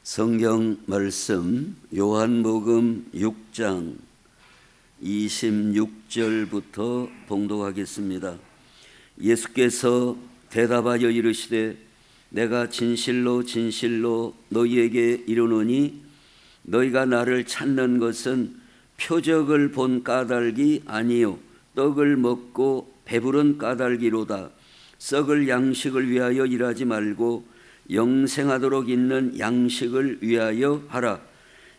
성경 말씀 요한복음 6장 26절부터 봉독하겠습니다. 예수께서 대답하여 이르시되 내가 진실로 진실로 너희에게 이르노니 너희가 나를 찾는 것은 표적을 본 까닭이 아니요 떡을 먹고 배부른 까닭이로다. 썩을 양식을 위하여 일하지 말고 영생하도록 있는 양식을 위하여 하라.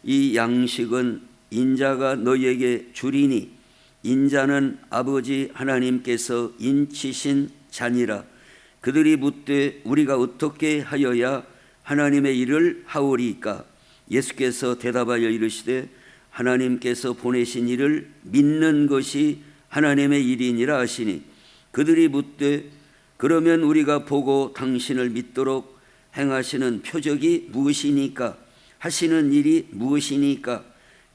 이 양식은 인자가 너희에게 주리니 인자는 아버지 하나님께서 인치신 자니라. 그들이 묻되 우리가 어떻게 하여야 하나님의 일을 하오리까? 예수께서 대답하여 이르시되 하나님께서 보내신 일을 믿는 것이 하나님의 일이니라 하시니 그들이 묻되 그러면 우리가 보고 당신을 믿도록 행하시는 표적이 무엇이니까? 하시는 일이 무엇이니까?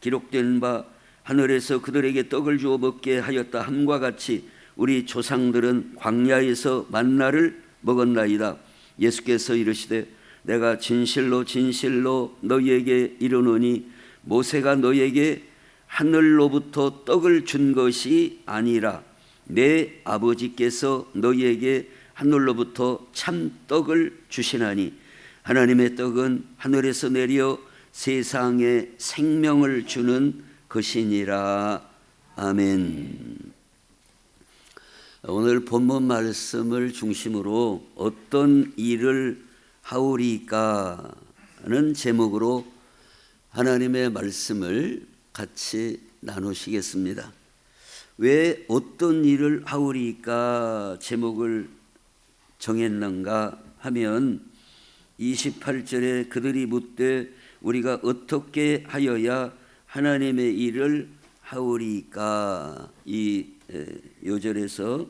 기록된 바 하늘에서 그들에게 떡을 주어 먹게 하였다 함과 같이 우리 조상들은 광야에서 만나를 먹었나이다. 예수께서 이르시되 내가 진실로 진실로 너희에게 이르노니 모세가 너희에게 하늘로부터 떡을 준 것이 아니라 내 아버지께서 너희에게 하늘로부터 참떡을 주시나니 하나님의 떡은 하늘에서 내려 세상에 생명을 주는 것이니라. 아멘. 오늘 본문 말씀을 중심으로 어떤 일을 하오리까는 제목으로 하나님의 말씀을 같이 나누시겠습니다. 왜 어떤 일을 하오리까 제목을 정했는가 하면 28절에 그들이 묻되 우리가 어떻게 하여야 하나님의 일을 하오리까, 이 요절에서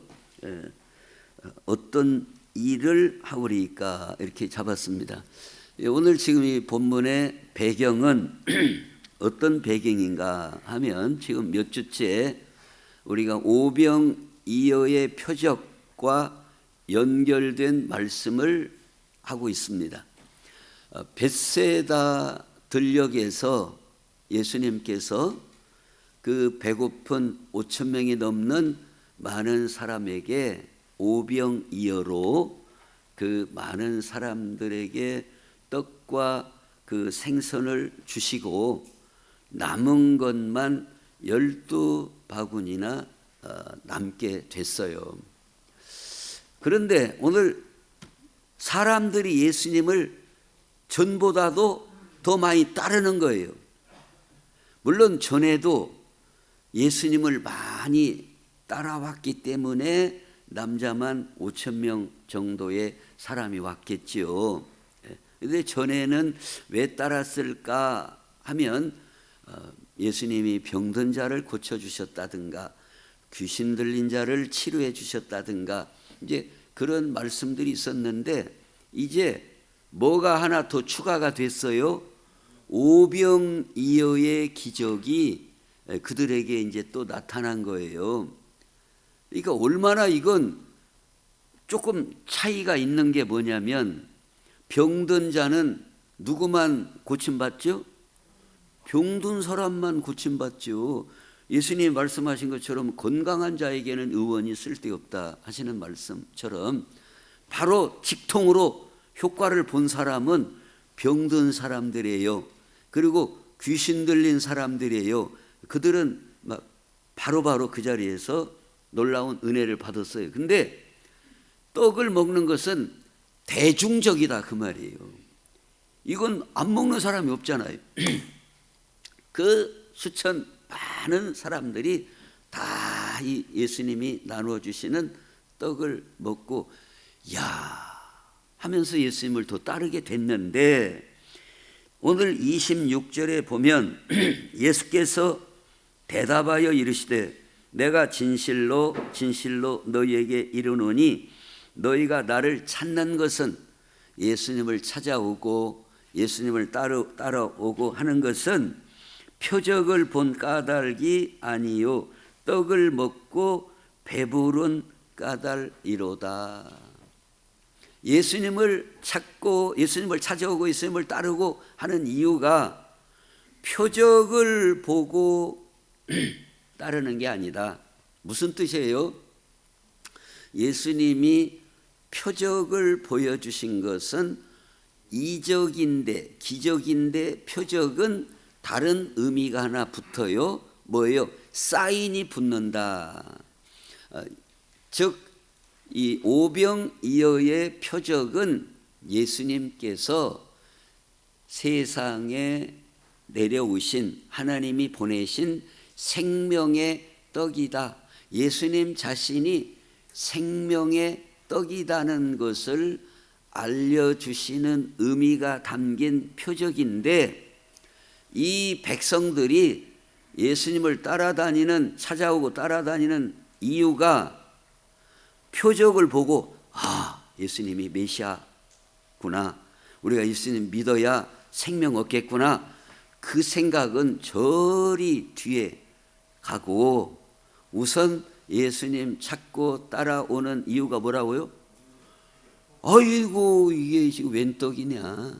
어떤 일을 하오리까 이렇게 잡았습니다. 오늘 지금 이 본문의 배경은 어떤 배경인가 하면 지금 몇 주째 우리가 오병이어의 표적과 연결된 말씀을 하고 있습니다. 벳세다 들녘에서 예수님께서 그 배고픈 5천 명이 넘는 많은 사람에게 오병이어로 그 많은 사람들에게 떡과 그 생선을 주시고 남은 것만 12바구니나 남게 됐어요. 그런데 오늘 사람들이 예수님을 전보다도 더 많이 따르는 거예요. 물론 전에도 예수님을 많이 따라왔기 때문에 남자만 5천 명 정도의 사람이 왔겠지요. 그런데 전에는 왜 따랐을까 하면 예수님이 병든 자를 고쳐주셨다든가 귀신 들린 자를 치료해 주셨다든가 이제 그런 말씀들이 있었는데 이제 뭐가 하나 더 추가가 됐어요. 오병이어의 기적이 그들에게 이제 또 나타난 거예요. 그러니까 얼마나 이건 조금 차이가 있는 게 뭐냐면 병든 자는 누구만 고침받죠? 병든 사람만 고침받죠. 예수님이 말씀하신 것처럼 건강한 자에게는 의원이 쓸데없다 하시는 말씀처럼 바로 직통으로 효과를 본 사람은 병든 사람들이에요. 그리고 귀신 들린 사람들이에요. 그들은 막 바로바로 그 자리에서 놀라운 은혜를 받았어요. 근데 떡을 먹는 것은 대중적이다 그 말이에요. 이건 안 먹는 사람이 없잖아요. 그 수천 많은 사람들이 다 이 예수님이 나누어 주시는 떡을 먹고 야 하면서 예수님을 더 따르게 됐는데 오늘 26절에 보면 예수께서 대답하여 이르시되 내가 진실로 진실로 너희에게 이르노니 너희가 나를 찾는 것은 예수님을 찾아오고 예수님을 따라오고 하는 것은 표적을 본 까닭이 아니요 떡을 먹고 배부른 까닭이로다. 예수님을 찾고 예수님을 찾아오고 예수님을 따르고 하는 이유가 표적을 보고 따르는 게 아니다. 무슨 뜻이에요? 예수님이 표적을 보여주신 것은 이적인데, 기적인데 표적은 다른 의미가 하나 붙어요. 뭐예요? 사인이 붙는다. 즉 이 오병이어의 표적은 예수님께서 세상에 내려오신 하나님이 보내신 생명의 떡이다. 예수님 자신이 생명의 떡이다는 것을 알려주시는 의미가 담긴 표적인데, 이 백성들이 예수님을 찾아오고 따라다니는 이유가 표적을 보고 예수님이 메시아구나, 우리가 예수님 믿어야 생명 얻겠구나, 그 생각은 저리 뒤에 가고 우선 예수님 찾고 따라오는 이유가 뭐라고요? 아이고 이게 지금 웬 떡이냐,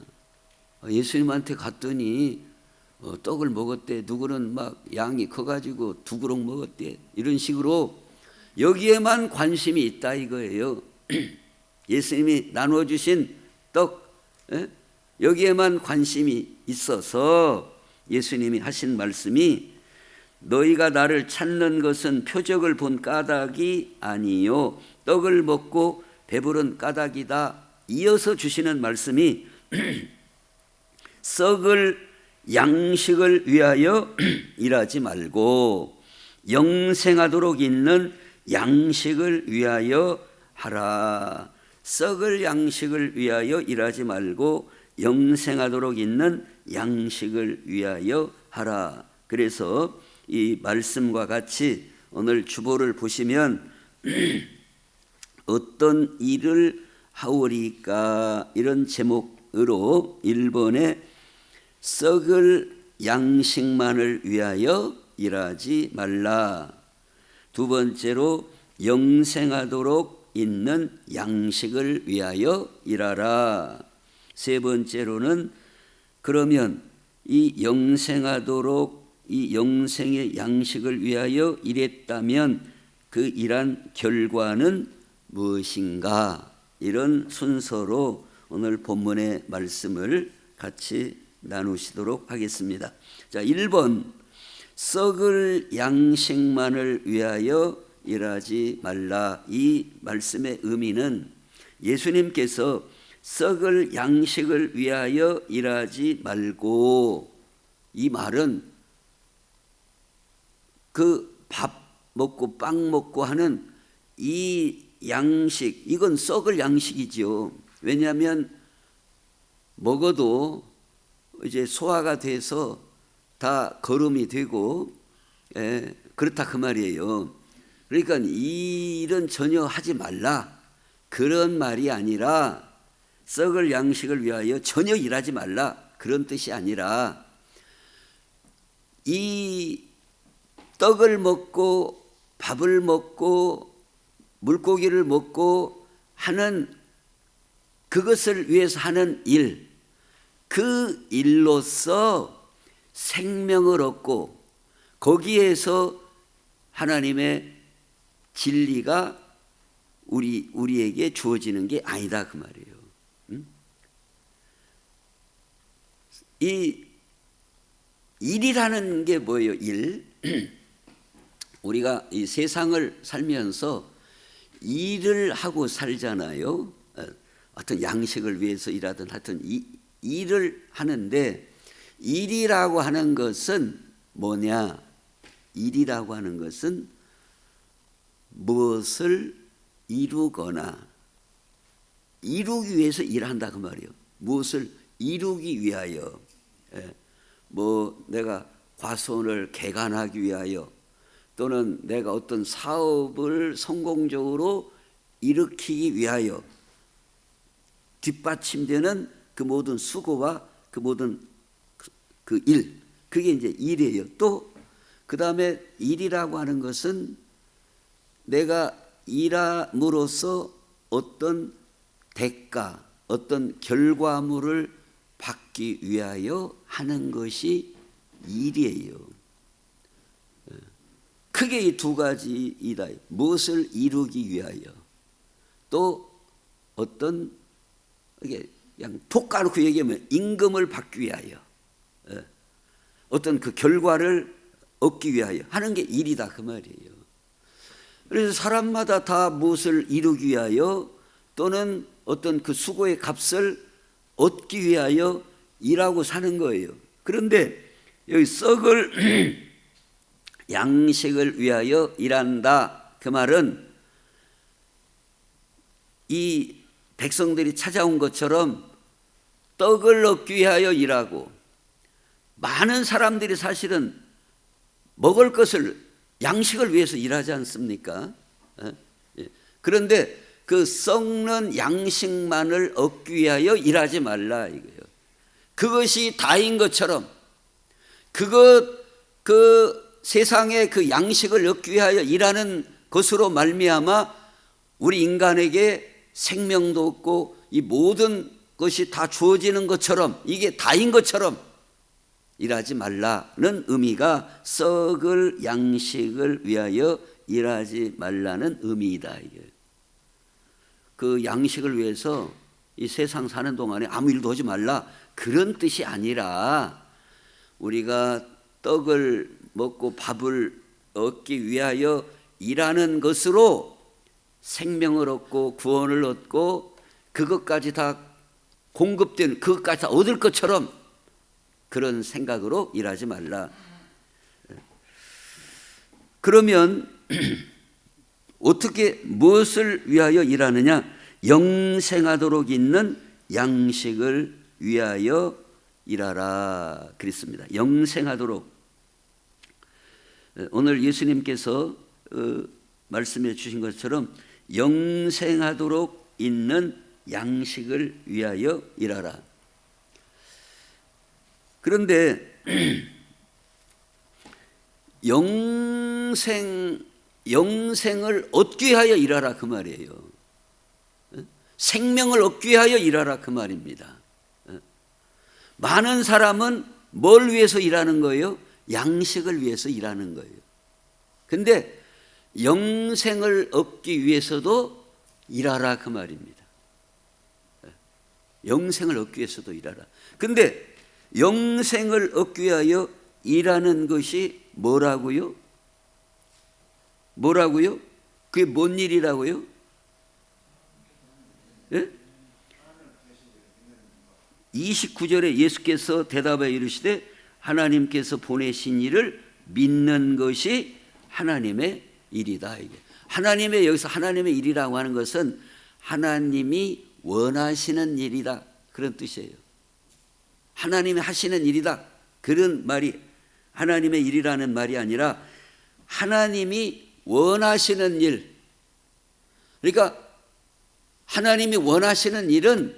예수님한테 갔더니 떡을 먹었대, 누구는 막 양이 커가지고 2그릇 먹었대, 이런 식으로 여기에만 관심이 있다 이거예요. 예수님이 나눠주신 떡, 여기에만 관심이 있어서 예수님이 하신 말씀이 너희가 나를 찾는 것은 표적을 본 까닭이 아니요 떡을 먹고 배부른 까닭이다. 이어서 주시는 말씀이 썩을 양식을 위하여 일하지 말고 영생하도록 있는 양식을 위하여 하라. 썩을 양식을 위하여 일하지 말고 영생하도록 있는 양식을 위하여 하라. 그래서 이 말씀과 같이 오늘 주보를 보시면 어떤 일을 하오리까, 이런 제목으로 1번에 썩을 양식만을 위하여 일하지 말라. 2번째로 영생하도록 있는 양식을 위하여 일하라. 3번째로는 그러면 이 영생하도록 이 영생의 양식을 위하여 일했다면 그 일한 결과는 무엇인가, 이런 순서로 오늘 본문의 말씀을 같이 나누시도록 하겠습니다. 자, 1번 썩을 양식만을 위하여 일하지 말라. 이 말씀의 의미는 예수님께서 썩을 양식을 위하여 일하지 말고, 이 말은 그 밥 먹고 빵 먹고 하는 이 양식, 이건 썩을 양식이지요. 왜냐하면 먹어도 이제 소화가 돼서 다 거름이 되고, 그렇다 그 말이에요. 그러니까 이 일은 전혀 하지 말라, 그런 말이 아니라, 썩을 양식을 위하여 전혀 일하지 말라, 그런 뜻이 아니라, 이 떡을 먹고 밥을 먹고 물고기를 먹고 하는 그것을 위해서 하는 일, 그 일로서 생명을 얻고 거기에서 하나님의 진리가 우리에게 주어지는 게 아니다 그 말이에요. 이 일이라는 게 뭐예요? 일. 우리가 이 세상을 살면서 일을 하고 살잖아요. 어떤 양식을 위해서 일하든 하여튼 일을 하는데, 일이라고 하는 것은 뭐냐? 일이라고 하는 것은 무엇을 이루거나 이루기 위해서 일한다 그 말이에요. 무엇을 이루기 위하여, 뭐 내가 과수원을 개간하기 위하여, 또는 내가 어떤 사업을 성공적으로 일으키기 위하여 뒷받침되는 그 모든 수고와 그 모든 그 일, 그게 이제 일이에요. 또 그 다음에 일이라고 하는 것은 내가 일함으로써 어떤 대가, 어떤 결과물을 받기 위하여 하는 것이 일이에요. 크게 이 두 가지이다. 무엇을 이루기 위하여, 또 어떤, 이게 그냥 톡 까놓고 얘기하면 임금을 받기 위하여, 어떤 그 결과를 얻기 위하여 하는 게 일이다 그 말이에요. 그래서 사람마다 다 무엇을 이루기 위하여 또는 어떤 그 수고의 값을 얻기 위하여 일하고 사는 거예요. 그런데 여기 썩을 양식을 위하여 일한다 그 말은 이 백성들이 찾아온 것처럼 떡을 얻기 위하여 일하고, 많은 사람들이 사실은 먹을 것을, 양식을 위해서 일하지 않습니까? 그런데 그 썩는 양식만을 얻기 위하여 일하지 말라 이거예요. 그것이 다인 것처럼 그 세상의 그 양식을 얻기 위하여 일하는 것으로 말미암아 우리 인간에게 생명도 없고 이 모든 것이 다 주어지는 것처럼, 이게 다인 것처럼 일하지 말라는 의미가 썩을 양식을 위하여 일하지 말라는 의미이다. 이게 그 양식을 위해서 이 세상 사는 동안에 아무 일도 하지 말라 그런 뜻이 아니라, 우리가 떡을 먹고 밥을 얻기 위하여 일하는 것으로 생명을 얻고 구원을 얻고 그것까지 다 공급된, 그것까지 다 얻을 것처럼 그런 생각으로 일하지 말라. 그러면 어떻게, 무엇을 위하여 일하느냐? 영생하도록 있는 양식을 위하여 일하라 그랬습니다. 영생하도록. 오늘 예수님께서 말씀해 주신 것처럼 영생하도록 있는 양식을 위하여 일하라. 그런데 영생을 얻기 위하여 일하라 그 말이에요. 생명을 얻기 위하여 일하라 그 말입니다. 많은 사람은 뭘 위해서 일하는 거예요? 양식을 위해서 일하는 거예요. 근데 영생을 얻기 위해서도 일하라 그 말입니다. 영생을 얻기 위해서도 일하라. 근데 영생을 얻기 위하여 일하는 것이 뭐라고요? 뭐라고요? 그게 뭔 일이라고요? 예? 29절에 예수께서 대답하여 이르시되 하나님께서 보내신 일을 믿는 것이 하나님의 일이다. 이게 하나님의, 여기서 하나님의 일이라고 하는 것은 하나님이 원하시는 일이다 그런 뜻이에요. 하나님이 하시는 일이다 그런 말이 하나님의 일이라는 말이 아니라 하나님이 원하시는 일. 그러니까 하나님이 원하시는 일은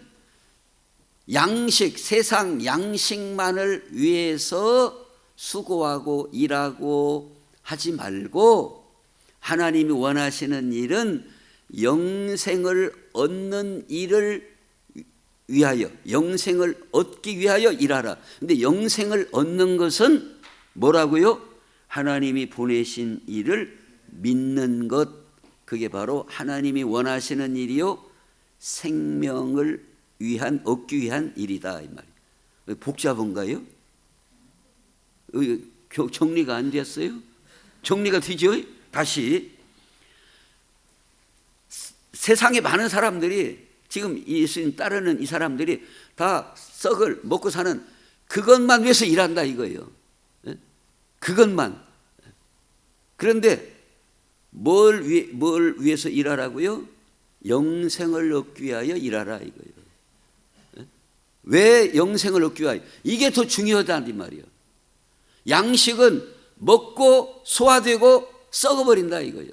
양식, 세상 양식만을 위해서 수고하고 일하고 하지 말고, 하나님이 원하시는 일은 영생을 얻는 일을 위하여, 영생을 얻기 위하여 일하라. 근데 영생을 얻는 것은 뭐라고요? 하나님이 보내신 일을 믿는 것, 그게 바로 하나님이 원하시는 일이요 생명을 위한, 얻기 위한 일이다 이 말이에요. 복잡한가요? 정리가 안 됐어요? 정리가 되죠? 다시, 세상에 많은 사람들이, 지금 예수님 따르는 이 사람들이 다 썩을 먹고 사는 그것만 위해서 일한다 이거예요. 그것만. 그런데 뭘 위해서 일하라고요? 영생을 얻기 위하여 일하라 이거예요. 왜 영생을 얻기 위하여? 이게 더 중요하다는 이 말이에요. 양식은 먹고 소화되고 썩어버린다 이거예요.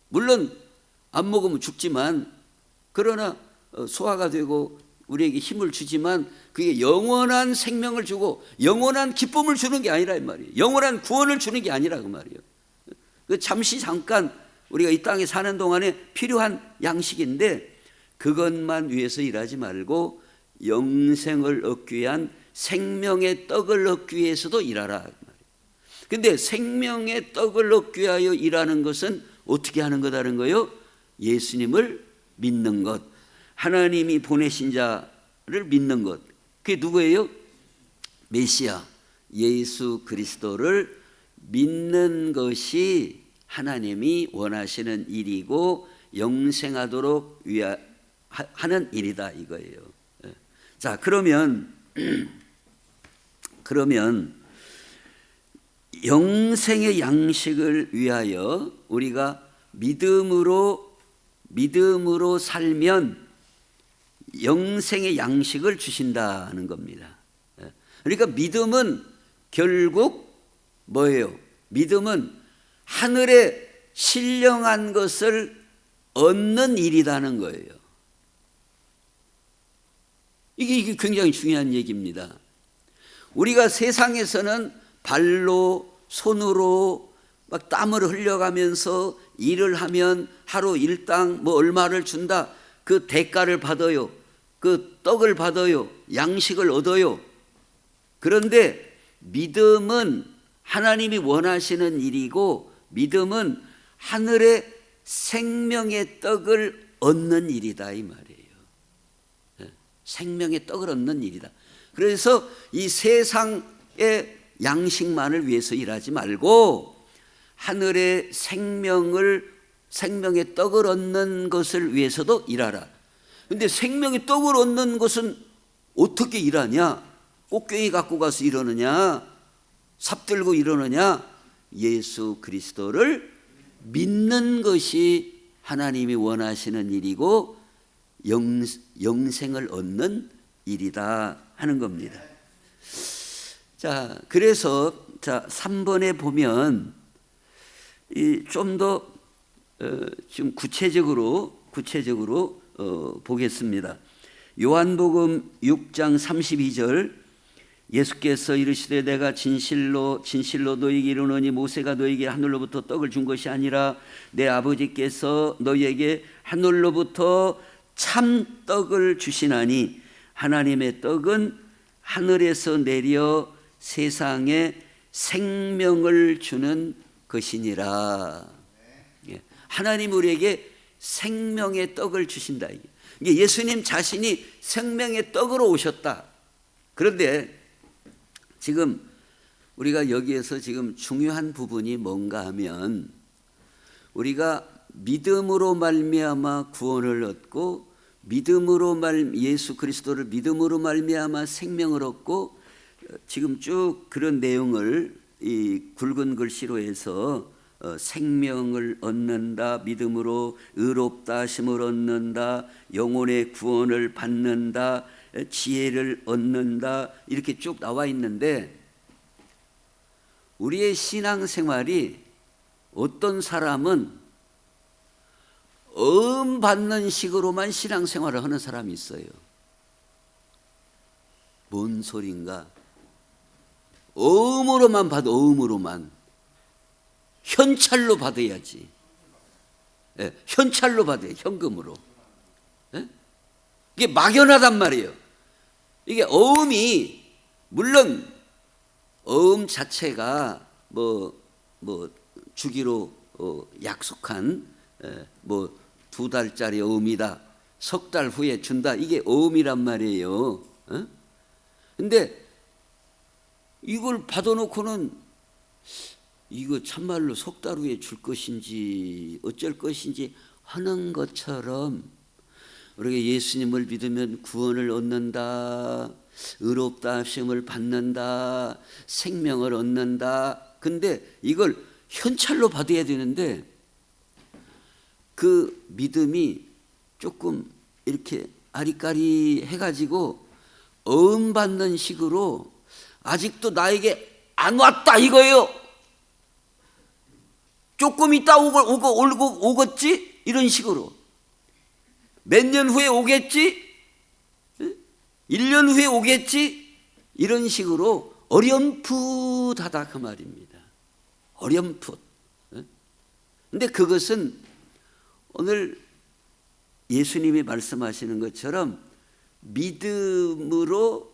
물론 안 먹으면 죽지만, 그러나 소화가 되고 우리에게 힘을 주지만 그게 영원한 생명을 주고 영원한 기쁨을 주는 게 아니라 이 말이에요. 영원한 구원을 주는 게 아니라 그 말이에요. 잠시 잠깐 우리가 이 땅에 사는 동안에 필요한 양식인데, 그것만 위해서 일하지 말고 영생을 얻기 위한 생명의 떡을 얻기 위해서도 일하라. 근데 생명의 떡을 얻기 위하여 일하는 것은 어떻게 하는 거다는 거예요? 예수님을 믿는 것, 하나님이 보내신 자를 믿는 것. 그게 누구예요? 메시아 예수 그리스도를 믿는 것이 하나님이 원하시는 일이고 영생하도록 하는 일이다 이거예요. 자, 그러면 영생의 양식을 위하여 우리가 믿음으로 살면 영생의 양식을 주신다는 겁니다. 그러니까 믿음은 결국 뭐예요? 믿음은 하늘에 신령한 것을 얻는 일이라는 거예요. 이게 굉장히 중요한 얘기입니다. 우리가 세상에서는 발로 손으로 막 땀을 흘려가면서 일을 하면 하루 일당 뭐 얼마를 준다. 그 대가를 받아요. 그 떡을 받아요. 양식을 얻어요. 그런데 믿음은 하나님이 원하시는 일이고 믿음은 하늘의 생명의 떡을 얻는 일이다 이 말이에요. 생명의 떡을 얻는 일이다. 그래서 이 세상의 양식만을 위해서 일하지 말고 하늘의 생명의 떡을 얻는 것을 위해서도 일하라. 근데 생명의 떡을 얻는 것은 어떻게 일하냐? 꽃괭이 갖고 가서 이러느냐? 삽 들고 이러느냐? 예수 그리스도를 믿는 것이 하나님이 원하시는 일이고 영생을 얻는 일이다 하는 겁니다. 자, 그래서 3번에 보면 좀 더 좀 구체적으로 보겠습니다. 요한복음 6장 32절 예수께서 이르시되 내가 진실로 너희에게 이르노니 모세가 너희에게 하늘로부터 떡을 준 것이 아니라 내 아버지께서 너희에게 하늘로부터 참 떡을 주시나니 하나님의 떡은 하늘에서 내려 세상에 생명을 주는 것이니라. 하나님 우리에게 생명의 떡을 주신다. 예수님 자신이 생명의 떡으로 오셨다. 그런데 지금 우리가 여기에서 지금 중요한 부분이 뭔가 하면 우리가 믿음으로 말미암아 구원을 얻고 예수 그리스도를 믿음으로 말미암아 생명을 얻고 지금 쭉 그런 내용을 이 굵은 글씨로 해서 생명을 얻는다, 믿음으로 의롭다 하심을 얻는다, 영혼의 구원을 받는다, 지혜를 얻는다 이렇게 쭉 나와 있는데 우리의 신앙생활이 어떤 사람은 어음 받는 식으로만 신앙생활을 하는 사람이 있어요. 뭔 소린가? 어음으로만 받아, 어음으로만. 현찰로 받아야지. 현찰로 받아요, 현금으로. 이게 막연하단 말이에요. 이게 어음이 물론 어음 자체가 뭐 주기로 약속한 뭐 2달짜리 어음이다, 3달 후에 준다, 이게 어음이란 말이에요. 근데 이걸 받아놓고는 이거 참말로 3달 후에 줄 것인지 어쩔 것인지 하는 것처럼 우리가 예수님을 믿으면 구원을 얻는다, 의롭다 하심을 받는다, 생명을 얻는다. 근데 이걸 현찰로 받아야 되는데 그 믿음이 조금 이렇게 아리까리 해가지고 어음 받는 식으로 아직도 나에게 안 왔다 이거예요. 조금 있다 오겠지? 이런 식으로. 몇 년 후에 오겠지? 1년 후에 오겠지? 이런 식으로 어렴풋하다 그 말입니다. 어렴풋. 근데 그것은 오늘 예수님이 말씀하시는 것처럼 믿음으로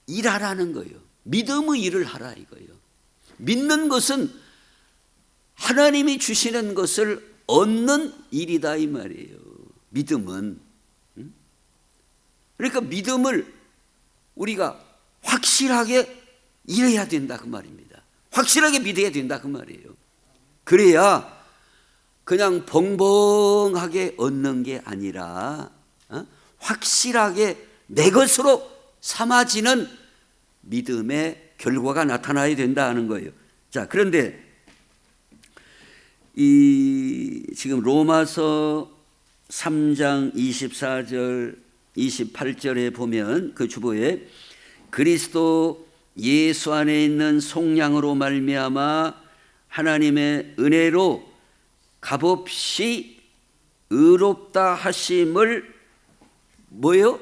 일하라는 거예요. 믿음의 일을 하라 이거예요. 믿는 것은 하나님이 주시는 것을 얻는 일이다 이 말이에요. 믿음은. 그러니까 믿음을 우리가 확실하게 일해야 된다 그 말입니다. 확실하게 믿어야 된다 그 말이에요. 그래야 그냥 벙벙하게 얻는 게 아니라 확실하게 내 것으로 삼아지는 믿음의 결과가 나타나야 된다는 거예요. 자, 그런데 지금 로마서 3장 24절 28절에 보면 그 주보에 그리스도 예수 안에 있는 속량으로 말미암아 하나님의 은혜로 값없이 의롭다 하심을 뭐예요?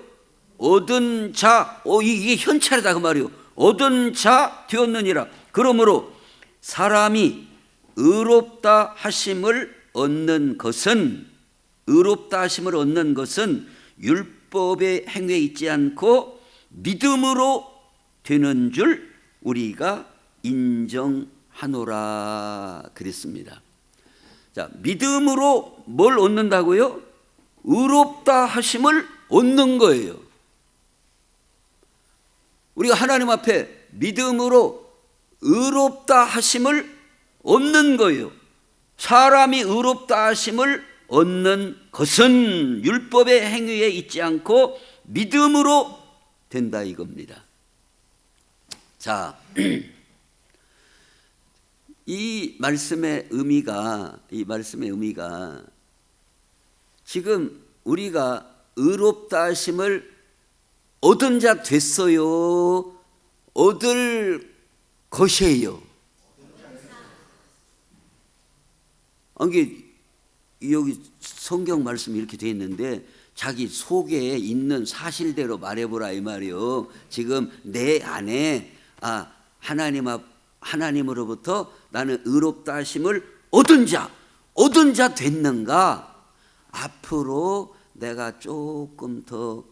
얻은 자, 이게 현찰이다 그 말이요. 얻은 자 되었느니라. 그러므로 사람이 의롭다 하심을 얻는 것은 율법의 행위에 있지 않고 믿음으로 되는 줄 우리가 인정하노라 그랬습니다. 자, 믿음으로 뭘 얻는다고요? 의롭다 하심을 얻는 거예요. 우리가 하나님 앞에 믿음으로 의롭다 하심을 얻는 거예요. 사람이 의롭다 하심을 얻는 것은 율법의 행위에 있지 않고 믿음으로 된다 이겁니다. 자, 이 말씀의 의미가 지금 우리가 의롭다 하심을 얻은 자 됐어요? 얻을 것이에요? 여기 성경 말씀이 이렇게 되어 있는데 자기 속에 있는 사실대로 말해보라 이 말이요. 지금 내 안에 하나님으로부터 나는 의롭다 하심을 얻은 자 됐는가? 앞으로 내가 조금 더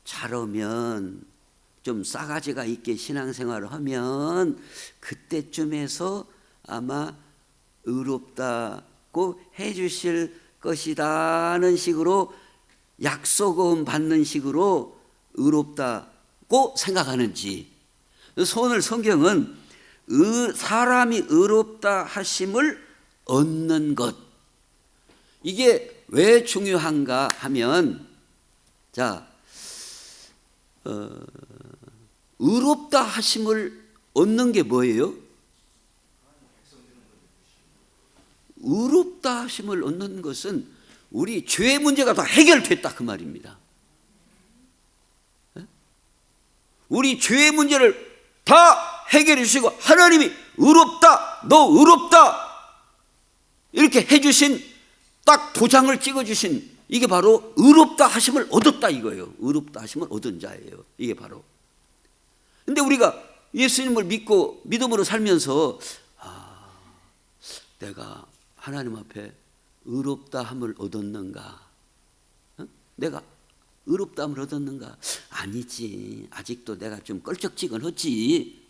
잘하면, 좀 싸가지가 있게 신앙생활을 하면 그때쯤에서 아마 의롭다고 해주실 것이다는 식으로 약속은 받는 식으로 의롭다고 생각하는지. 오늘 성경은 사람이 의롭다 하심을 얻는 것, 이게 왜 중요한가 하면, 자, 의롭다 하심을 얻는 게 뭐예요? 의롭다 하심을 얻는 것은 우리 죄의 문제가 다 해결됐다 그 말입니다. 우리 죄의 문제를 다 해결해 주시고 하나님이 의롭다, 너 의롭다 이렇게 해주신, 딱 도장을 찍어주신, 이게 바로 의롭다 하심을 얻었다 이거예요. 의롭다 하심을 얻은 자예요. 이게 바로. 근데 우리가 예수님을 믿고 믿음으로 살면서 내가 하나님 앞에 의롭다함을 얻었는가? 내가 의롭다함을 얻었는가? 아니지. 아직도 내가 좀 껄쩍지근하지.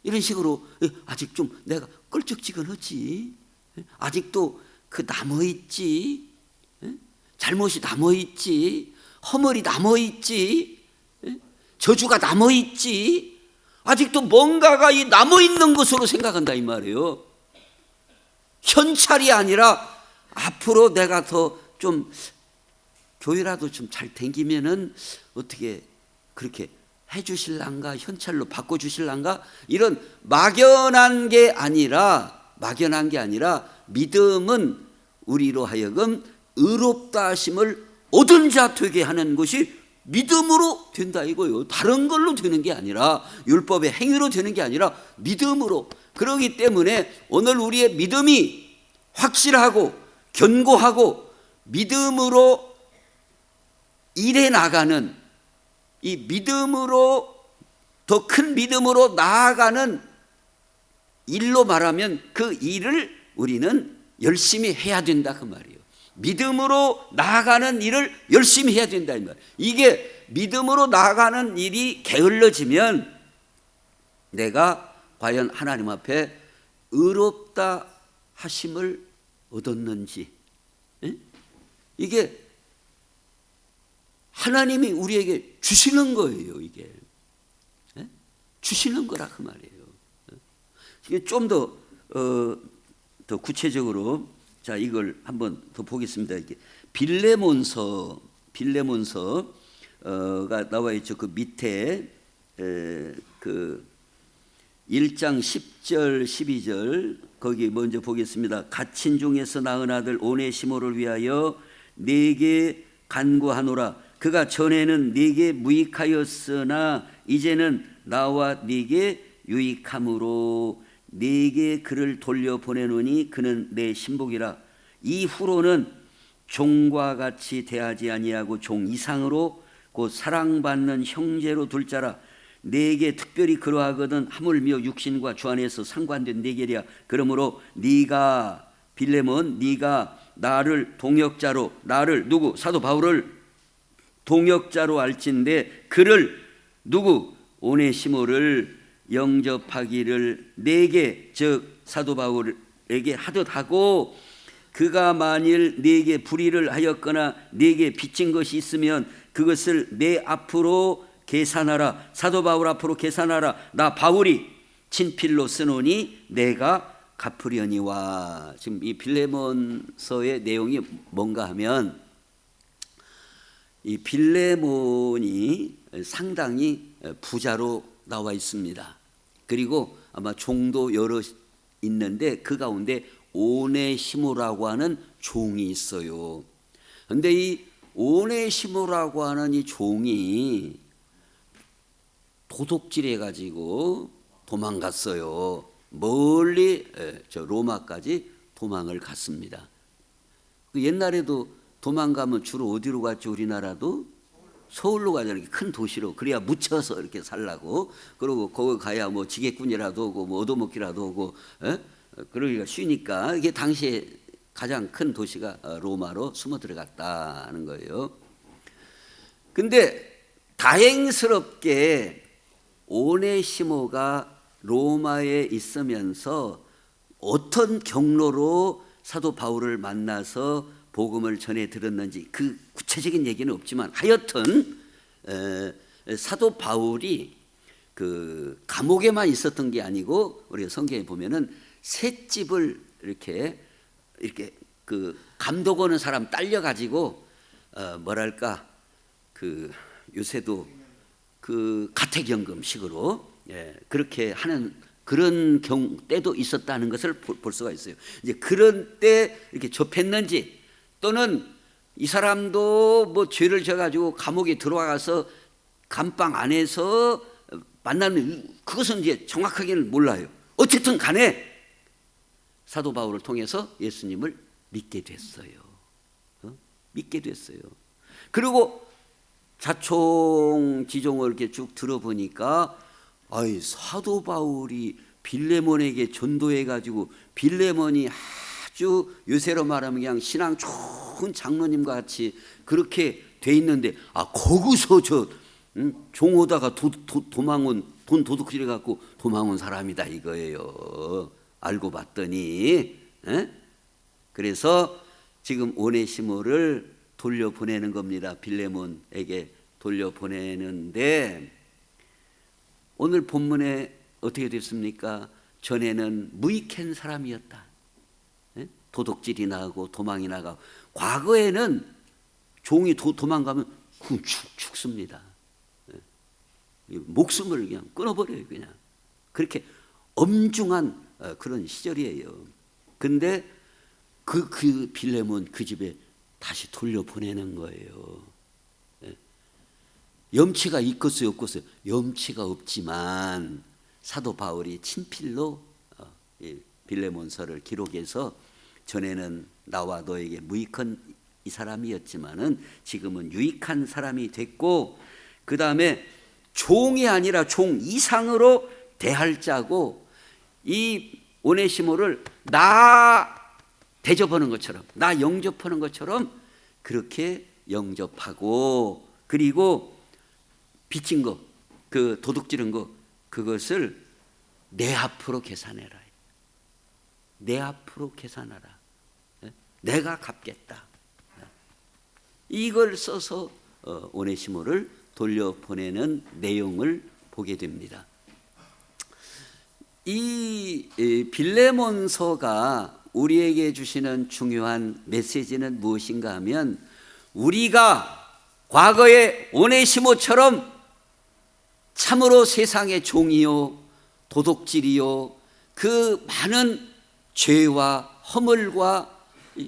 이런 식으로 아직 좀 내가 껄쩍지근하지. 아직도 그 남아있지. 잘못이 남아있지. 허물이 남아있지. 저주가 남아있지. 아직도 뭔가가 이 남아있는 것으로 생각한다 이 말이에요. 현찰이 아니라 앞으로 내가 더 좀 교회라도 좀 잘 댕기면은 어떻게 그렇게 해주실란가, 현찰로 바꿔주실란가, 이런 막연한 게 아니라 믿음은 우리로 하여금 의롭다 하심을 얻은 자 되게 하는 것이 믿음으로 된다 이거예요. 다른 걸로 되는 게 아니라, 율법의 행위로 되는 게 아니라 믿음으로. 그렇기 때문에 오늘 우리의 믿음이 확실하고 견고하고 믿음으로 일해 나가는, 이 믿음으로, 더 큰 믿음으로 나아가는 일로 말하면 그 일을 우리는 열심히 해야 된다 그 말이에요. 믿음으로 나아가는 일을 열심히 해야 된다 이 말. 이게 믿음으로 나아가는 일이 게을러지면 내가 과연 하나님 앞에 의롭다 하심을 얻었는지, 이게 하나님이 우리에게 주시는 거예요. 이게 주시는 거라 그 말이에요. 이게 좀 더 구체적으로 자 이걸 한번 더 보겠습니다. 이게 빌레몬서가 나와 있죠. 그 밑에 그 1장 10절 12절 거기 먼저 보겠습니다. 갇힌 중에서 낳은 아들 오네시모를 위하여 내게 간구하노라. 그가 전에는 네게 무익하였으나 이제는 나와 네게 유익함으로 네게 그를 돌려보내노니 그는 내 신복이라. 이후로는 종과 같이 대하지 아니하고 종 이상으로 곧 사랑받는 형제로 둘 자라. 네게 특별히 그러하거든 하물며 육신과 주 안에서 상관된 네 계랴. 그러므로 네가 빌레몬 네가 나를 동역자로, 나를 누구 사도 바울을 동역자로 알진대 그를 누구 오네시모를 영접하기를 네게 즉 사도 바울에게 하듯 하고, 그가 만일 네게 불의를 하였거나 네게 빚진 것이 있으면 그것을 내 앞으로 계산하라. 사도 바울 앞으로 계산하라. 나 바울이 친필로 쓰노니 내가 갚으려니와. 지금 이 빌레몬서의 내용이 뭔가 하면 이 빌레몬이 상당히 부자로 나와 있습니다. 그리고 아마 종도 여러 있는데 그 가운데 오네시모라고 하는 종이 있어요. 그런데 이 오네시모라고 하는 이 종이 도둑질해 가지고 도망갔어요. 멀리 저 로마까지 도망을 갔습니다. 옛날에도 도망가면 주로 어디로 갔죠? 우리나라도 서울로 가잖아요. 큰 도시로. 그래야 묻혀서 이렇게 살라고. 그리고 거기 가야 뭐 지게꾼이라도 오고 뭐 얻어먹기라도 오고, 그러기가 쉬니까 이게 당시에 가장 큰 도시가 로마로 숨어 들어갔다는 거예요. 근데 다행스럽게 오네시모가 로마에 있으면서 어떤 경로로 사도 바울을 만나서 복음을 전해 들었는지 그 구체적인 얘기는 없지만 하여튼 사도 바울이 그 감옥에만 있었던 게 아니고 우리가 성경에 보면은 셋집을 이렇게 그 감독 오는 사람 딸려 가지고 뭐랄까 그 요새도 그 가택연금식으로 그렇게 하는 그런 때도 있었다는 것을 볼 수가 있어요. 이제 그런 때 이렇게 접했는지 또는 이 사람도 뭐 죄를 져가지고 감옥에 들어가서 감방 안에서 만나는 그것은 이제 정확하게는 몰라요. 어쨌든 간에 사도 바울을 통해서 예수님을 믿게 됐어요. 믿게 됐어요. 그리고 자총지종을 이렇게 쭉 들어보니까 아이 사도 바울이 빌레몬에게 전도해가지고 빌레몬이 아주 요새로 말하면 그냥 신앙 좋은 장로님과 같이 그렇게 돼 있는데 거기서 저 종오다가 도망온 돈 도둑질해 갖고 도망온 사람이다 이거예요. 알고 봤더니 그래서 지금 오네시모를 돌려보내는 겁니다. 빌레몬에게 돌려보내는데 오늘 본문에 어떻게 됐습니까? 전에는 무익한 사람이었다. 도둑질이 나고 도망이 나가고. 과거에는 종이 도망가면 그건 죽습니다. 목숨을 그냥 끊어버려요. 그냥 그렇게 엄중한 그런 시절이에요. 근데 그 빌레몬 그 집에 다시 돌려보내는 거예요. 염치가 있겠어요, 없겠어요? 염치가 없지만 사도 바울이 친필로 빌레몬서를 기록해서 전에는 나와 너에게 무익한 이 사람이었지만은 지금은 유익한 사람이 됐고, 그 다음에 종이 아니라 종 이상으로 대할 자고, 이 오네시모를 나 대접하는 것처럼, 나 영접하는 것처럼 그렇게 영접하고, 그리고 빚진 거, 그 도둑질한 거, 그것을 내 앞으로 계산해라. 내 앞으로 계산하라. 내가 갚겠다. 이걸 써서 오네시모를 돌려보내는 내용을 보게 됩니다. 이 빌레몬서가 우리에게 주시는 중요한 메시지는 무엇인가 하면, 우리가 과거의 오네시모처럼 참으로 세상의 종이요, 도둑질이요, 그 많은 죄와 허물과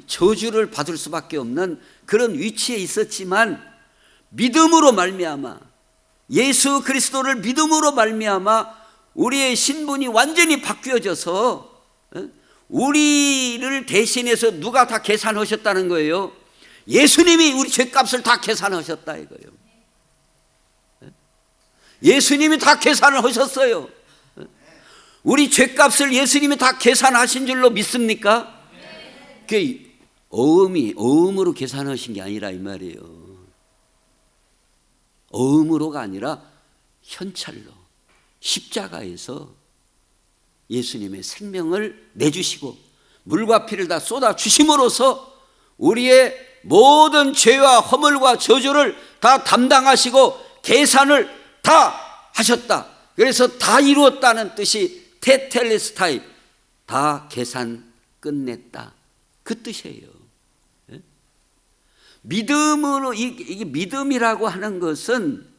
저주를 받을 수밖에 없는 그런 위치에 있었지만, 믿음으로 말미암아, 예수 그리스도를 믿음으로 말미암아 우리의 신분이 완전히 바뀌어져서 우리를 대신해서 누가 다 계산하셨다는 거예요. 예수님이 우리 죄값을 다 계산하셨다 이거예요. 예수님이 다 계산을 하셨어요. 우리 죄값을 예수님이 다 계산하신 줄로 믿습니까? 그게 어음으로 계산하신 게 아니라 이 말이에요. 어음으로가 아니라 현찰로 십자가에서 예수님의 생명을 내주시고 물과 피를 다 쏟아 주심으로써 우리의 모든 죄와 허물과 저주를 다 담당하시고 계산을 다 하셨다. 그래서 다 이루었다는 뜻이 테텔레스타이, 다 계산 끝냈다, 그 뜻이에요. 믿음으로, 이게 믿음이라고 하는 것은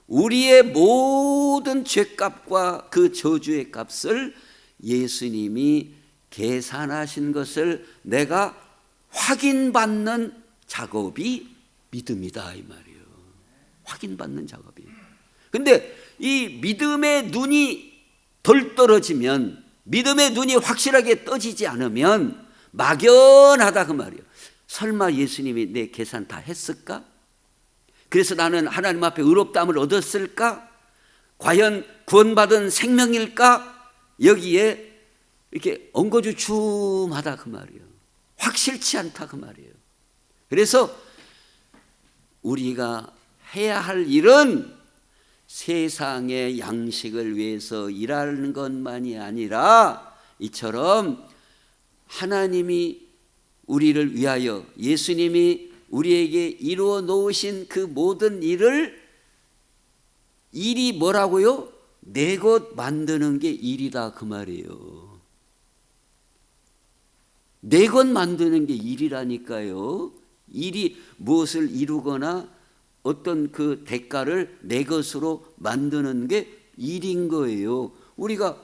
우리의 모든 죄값과 그 저주의 값을 예수님이 계산하신 것을 내가 확인받는 작업이 믿음이다 이 말이에요. 확인받는 작업이. 근데 이 믿음의 눈이 덜 떨어지면, 믿음의 눈이 확실하게 떠지지 않으면 막연하다 그 말이에요. 설마 예수님이 내 계산 다 했을까? 그래서 나는 하나님 앞에 의롭다함을 얻었을까? 과연 구원받은 생명일까? 여기에 이렇게 엉거주춤하다 그 말이에요. 확실치 않다 그 말이에요. 그래서 우리가 해야 할 일은 세상의 양식을 위해서 일하는 것만이 아니라, 이처럼 하나님이 우리를 위하여 예수님이 우리에게 이루어 놓으신 그 모든 일이 뭐라고요? 내 것 만드는 게 일이다 그 말이에요. 내 것 만드는 게 일이라니까요. 일이 무엇을 이루거나 어떤 그 대가를 내 것으로 만드는 게 일인 거예요. 우리가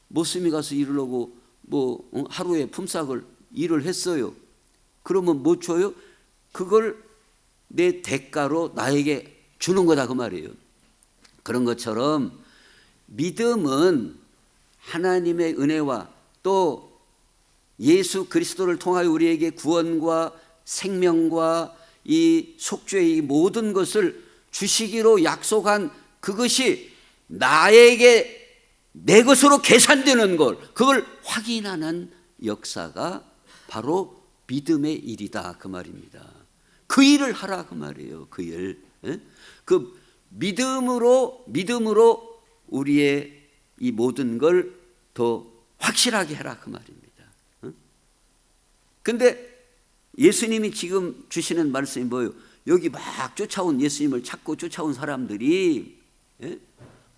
모스미 가서 일하려고 하루에 품삯을 일을 했어요. 그러면 뭐 줘요? 그걸 내 대가로 나에게 주는 거다 그 말이에요. 그런 것처럼 믿음은 하나님의 은혜와 또 예수 그리스도를 통하여 우리에게 구원과 생명과 이 속죄의 모든 것을 주시기로 약속한 그것이 나에게 내 것으로 계산되는 걸, 그걸 확인하는 역사가 바로 믿음의 일이다 그 말입니다. 그 일을 하라 그 말이에요. 그 일. 그 믿음으로 우리의 이 모든 걸 더 확실하게 해라 그 말입니다. 근데 예수님이 지금 주시는 말씀이 뭐예요? 여기 막 쫓아온, 예수님을 찾고 쫓아온 사람들이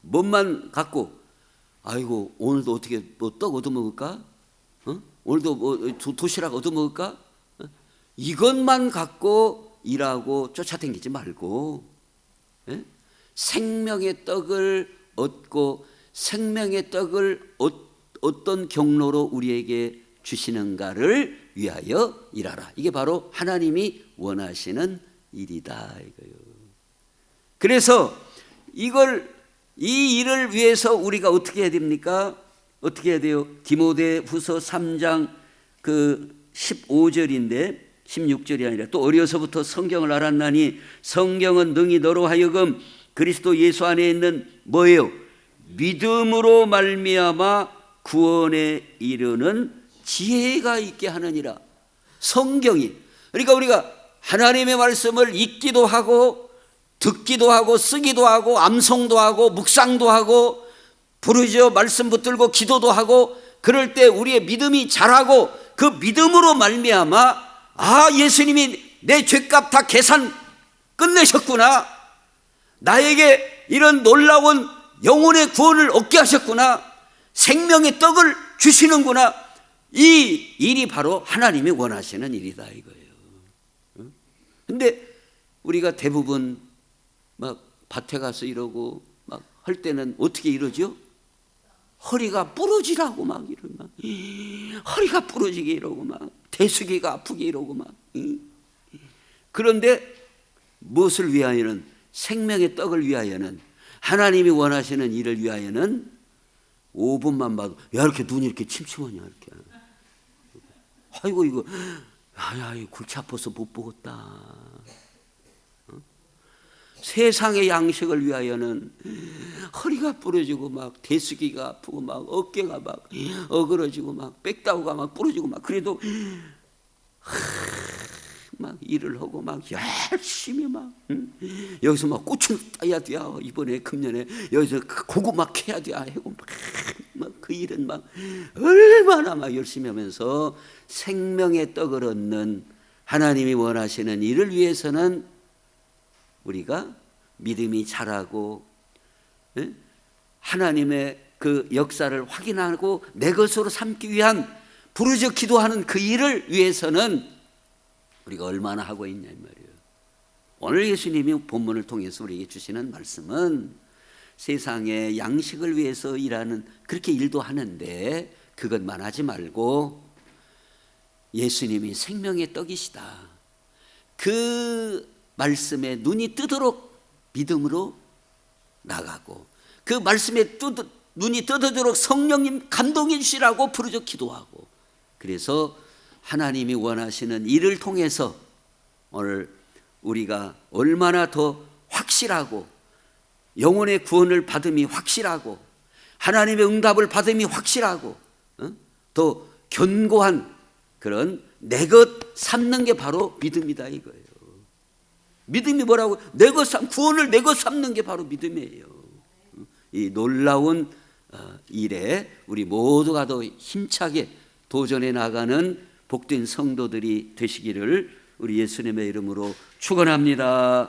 몸만 갖고, 아이고 오늘도 어떻게 떡 얻어먹을까? 오늘도 도시락 얻어먹을까? 이것만 갖고 일하고 쫓아다니지 말고 생명의 떡을 얻고 생명의 떡을 어떤 경로로 우리에게 주시는가를 위하여 일하라. 이게 바로 하나님이 원하시는 일이다 이거요. 그래서 이 일을 위해서 우리가 어떻게 해야 됩니까? 어떻게 해야 돼요? 디모데후서 3장 그 15절인데 16절이 아니라, 또 어려서부터 성경을 알았나니 성경은 능히 너로 하여금 그리스도 예수 안에 있는 뭐예요? 믿음으로 말미암아 구원에 이르는 지혜가 있게 하느니라. 성경이. 그러니까 우리가 하나님의 말씀을 읽기도 하고 듣기도 하고 쓰기도 하고 암송도 하고 묵상도 하고 부르짖어 말씀 붙들고 기도도 하고 그럴 때 우리의 믿음이 자라고 그 믿음으로 말미암아 예수님이 내 죄값 다 계산 끝내셨구나, 나에게 이런 놀라운 영혼의 구원을 얻게 하셨구나, 생명의 떡을 주시는구나, 이 일이 바로 하나님이 원하시는 일이다 이거예요. 근데 우리가 대부분 막 밭에 가서 이러고 막 할 때는 어떻게 이러죠? 허리가 부러지라고 막 이러면 허리가 부러지게 이러고 막 대수기가 아프게 이러고 막. 그런데 무엇을 위하여는, 생명의 떡을 위하여는, 하나님이 원하시는 일을 위하여는 5분만 봐도 야 이렇게 눈이 이렇게 침침하냐 이렇게. 아이고 이거 야 골치 아파서 못 보겠다. 세상의 양식을 위하여는 허리가 부러지고 막 대수기가 아프고 막 어깨가 막 어그러지고 막 백다우가 막 부러지고 막 그래도 막 일을 하고 막 열심히 막 여기서 막 꽃을 따야 돼, 이번에 금년에 여기서 고구마 캐야 돼 하고 막 그 일은 막 얼마나 막 열심히 하면서 생명의 떡을 얻는 하나님이 원하시는 일을 위해서는 우리가 믿음이 자라고 하나님의 그 역사를 확인하고 내 것으로 삼기 위한 부르짖어 기도하는 그 일을 위해서는 우리가 얼마나 하고 있냐 이 말이에요. 오늘 예수님이 본문을 통해서 우리에게 주시는 말씀은 세상의 양식을 위해서 일하는 그렇게 일도 하는데 그것만 하지 말고 예수님이 생명의 떡이시다, 그 말씀에 눈이 뜨도록 믿음으로 나가고 그 말씀에 눈이 뜨도록 성령님 감동해 주시라고 부르짖어 기도하고, 그래서 하나님이 원하시는 일을 통해서 오늘 우리가 얼마나 더 확실하고 영혼의 구원을 받음이 확실하고 하나님의 응답을 받음이 확실하고 더 견고한 그런 내 것 삼는 게 바로 믿음이다 이거예요. 믿음이 뭐라고? 내 것 구원을 내 것 삼는 게 바로 믿음이에요. 이 놀라운 일에 우리 모두가 더 힘차게 도전해 나가는 복된 성도들이 되시기를 우리 예수님의 이름으로 축원합니다.